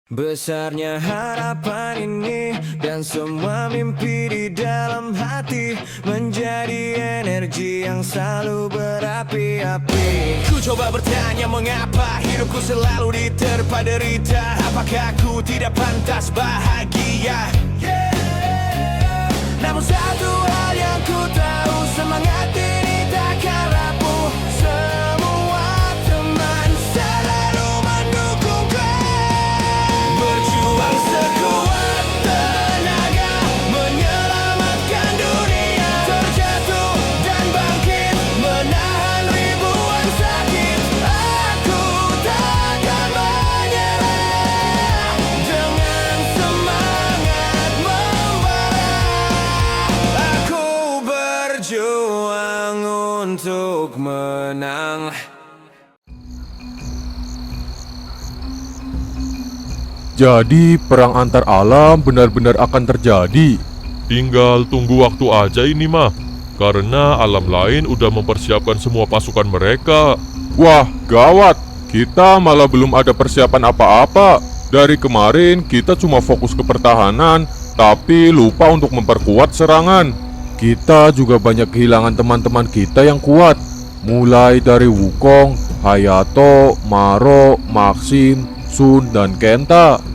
Besarnya harapan ini dan semua mimpi di dalam hati menjadi energi yang selalu berapi-api. Ku coba bertanya mengapa hidupku selalu diterpa derita. Apakah ku tidak pantas bahagia? Namun satu hal yang ku tahu, semangat ini takkan rapuh. Semua teman selalu mendukungku. Berjuang sekuat tenaga, menyelamatkan dunia. Terjatuh dan bangkit, menahan ribuan sakit. Aku takkan menyerah, dengan semangat membara. Aku berjuang untuk menang. Jadi perang antar alam benar-benar akan terjadi. Tinggal tunggu waktu aja ini mah. Karena alam lain udah mempersiapkan semua pasukan mereka. Wah, gawat. Kita malah belum ada persiapan apa-apa. Dari kemarin kita cuma fokus ke pertahanan, tapi lupa untuk memperkuat serangan. Kita juga banyak kehilangan teman-teman kita yang kuat. Mulai dari Wukong, Hayato, Maro, Maxim, Sun, dan Kenta.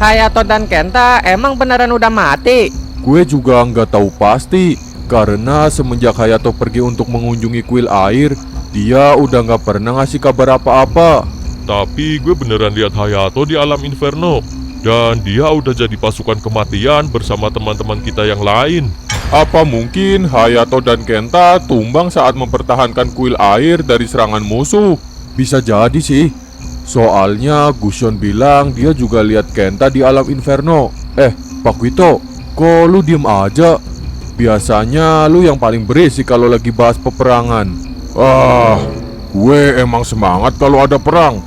Hayato dan Kenta emang beneran udah mati? Gue juga nggak tahu pasti, karena semenjak Hayato pergi untuk mengunjungi kuil air, dia udah nggak pernah ngasih kabar apa-apa. Tapi gue beneran lihat Hayato di alam inferno. Dan dia udah jadi pasukan kematian bersama teman-teman kita yang lain. Apa mungkin Hayato dan Kenta tumbang saat mempertahankan kuil air dari serangan musuh? Bisa jadi sih. Soalnya Gusion bilang dia juga lihat Kenta di alam inferno. Pak Wito, kok lu diem aja? Biasanya lu yang paling berisik kalau lagi bahas peperangan. Gue emang semangat kalau ada perang.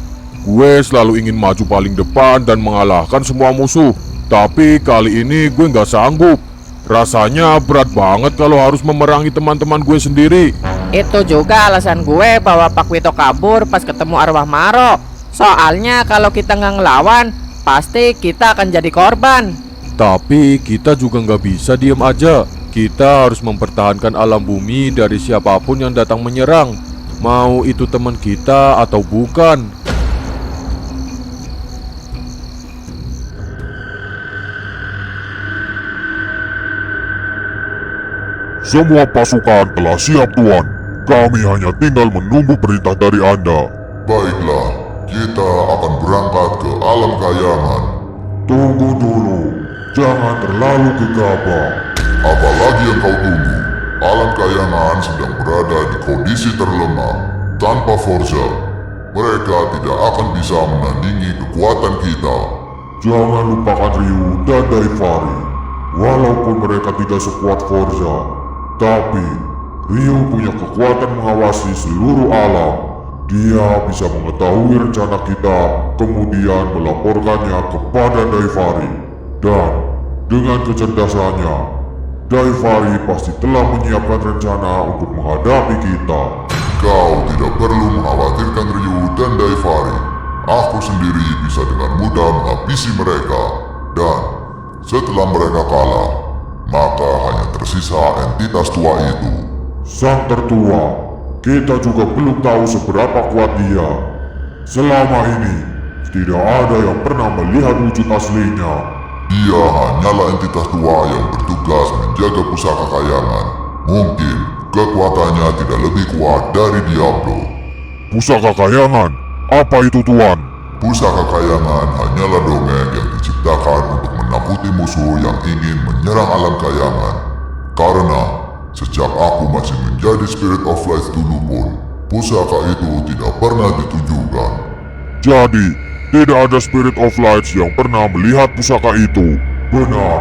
Gue selalu ingin maju paling depan dan mengalahkan semua musuh. Tapi kali ini gue nggak sanggup. Rasanya berat banget kalau harus memerangi teman-teman gue sendiri. Itu juga alasan gue bahwa Pak Wito kabur pas ketemu arwah Maro. Soalnya kalau kita nggak ngelawan, pasti kita akan jadi korban. Tapi kita juga nggak bisa diem aja. Kita harus mempertahankan alam bumi dari siapapun yang datang menyerang. Mau itu teman kita atau bukan. Semua pasukan telah siap, Tuan. Kami hanya tinggal menunggu perintah dari Anda. Baiklah, kita akan berangkat ke alam kayangan. Tunggu dulu, jangan terlalu gegabah. Apalagi yang kau tunggu? Alam kayangan sedang berada di kondisi terlemah. Tanpa Forza, mereka tidak akan bisa menandingi kekuatan kita. Jangan lupakan Ryu dan Daivari. Walaupun mereka tidak sekuat Forza, tapi Ryu punya kekuatan mengawasi seluruh alam. Dia bisa mengetahui rencana kita, kemudian melaporkannya kepada Daivari. Dan dengan kecerdasannya, Daivari pasti telah menyiapkan rencana untuk menghadapi kita. Kau tidak perlu mengkhawatirkan Ryu dan Daivari. Aku sendiri bisa dengan mudah menghabisi mereka. Dan setelah mereka kalah, maka hanya tersisa entitas tua itu. Sang tertua, kita juga belum tahu seberapa kuat dia. Selama ini, tidak ada yang pernah melihat wujud aslinya. Dia hanyalah entitas tua yang bertugas menjaga pusaka kayangan. Mungkin kekuatannya tidak lebih kuat dari Diablo. Pusaka kayangan? Apa itu, Tuan? Pusaka kayangan hanyalah dongeng yang diciptakan untuk menakuti musuh yang ingin menyerang alam kayangan. Karena sejak aku masih menjadi Spirit of Light dulu pun, pusaka itu tidak pernah ditunjukkan. Jadi, tidak ada Spirit of Light yang pernah melihat pusaka itu. Benar,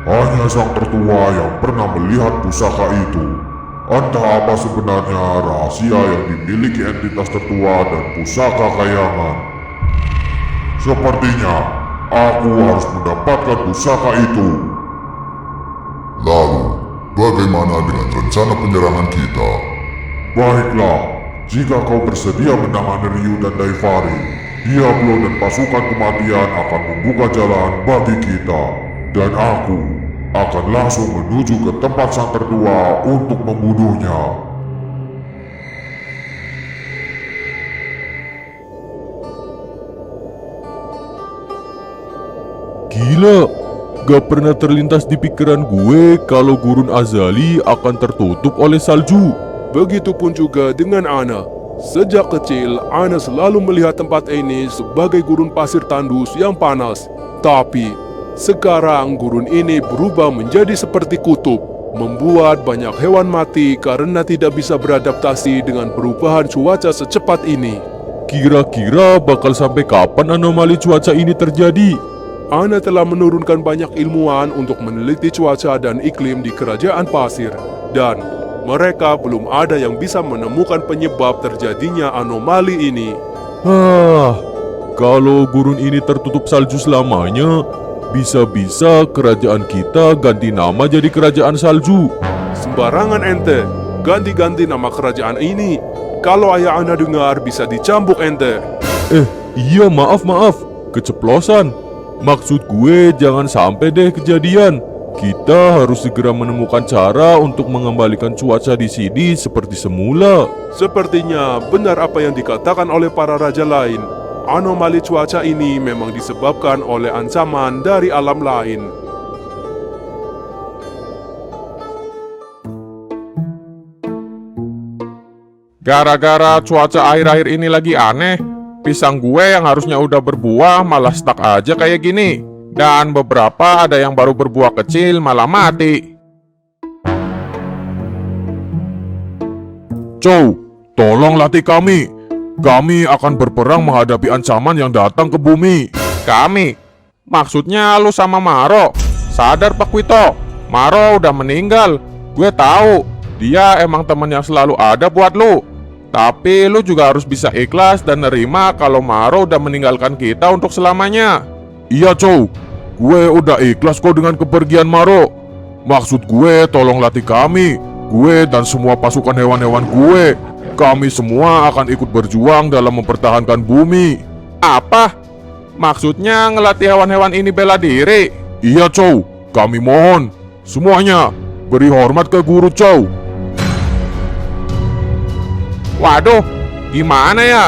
hanya sang tertua yang pernah melihat pusaka itu. Entah apa sebenarnya rahasia yang dimiliki entitas tertua dan pusaka kayangan. Sepertinya aku harus mendapatkan pusaka itu. Lalu, bagaimana dengan rencana penyerangan kita? Baiklah, jika kau bersedia menangani Ryu dan Daivari, Diablo dan pasukan kematian akan membuka jalan bagi kita. Dan aku akan langsung menuju ke tempat sang tertua untuk membunuhnya. Gila, gak pernah terlintas di pikiran gue kalau gurun Azali akan tertutup oleh salju. Begitupun juga dengan Ana. Sejak kecil, Ana selalu melihat tempat ini sebagai gurun pasir tandus yang panas. Tapi, sekarang gurun ini berubah menjadi seperti kutub, membuat banyak hewan mati karena tidak bisa beradaptasi dengan perubahan cuaca secepat ini. Kira-kira bakal sampai kapan anomali cuaca ini terjadi? Ana telah menurunkan banyak ilmuwan untuk meneliti cuaca dan iklim di kerajaan pasir. Dan mereka belum ada yang bisa menemukan penyebab terjadinya anomali ini. Kalau gurun ini tertutup salju selamanya, bisa-bisa kerajaan kita ganti nama jadi kerajaan salju. Sembarangan ente, ganti-ganti nama kerajaan ini. Kalau ayah Ana dengar bisa dicambuk ente. Iya maaf, keceplosan. Maksud gue jangan sampai deh kejadian. Kita harus segera menemukan cara untuk mengembalikan cuaca di sini seperti semula. Sepertinya benar apa yang dikatakan oleh para raja lain. Anomali cuaca ini memang disebabkan oleh ancaman dari alam lain. Gara-gara cuaca akhir-akhir ini lagi aneh, pisang gue yang harusnya udah berbuah malah stuck aja kayak gini. Dan beberapa ada yang baru berbuah kecil malah mati. Chow, tolong latih kami. Kami akan berperang menghadapi ancaman yang datang ke bumi. Kami? Maksudnya lu sama Maro? Sadar Pak Wito, Maro udah meninggal. Gue tahu, dia emang teman yang selalu ada buat lu. Tapi lu juga harus bisa ikhlas dan nerima kalau Maro udah meninggalkan kita untuk selamanya. Iya Chow, gue udah ikhlas kok dengan kepergian Maro. Maksud gue tolong latih kami. Gue dan semua pasukan hewan-hewan gue. Kami semua akan ikut berjuang dalam mempertahankan bumi. Apa? Maksudnya ngelatih hewan-hewan ini bela diri? Iya Chow, kami mohon. Semuanya, beri hormat ke Guru Chow. Waduh, gimana ya?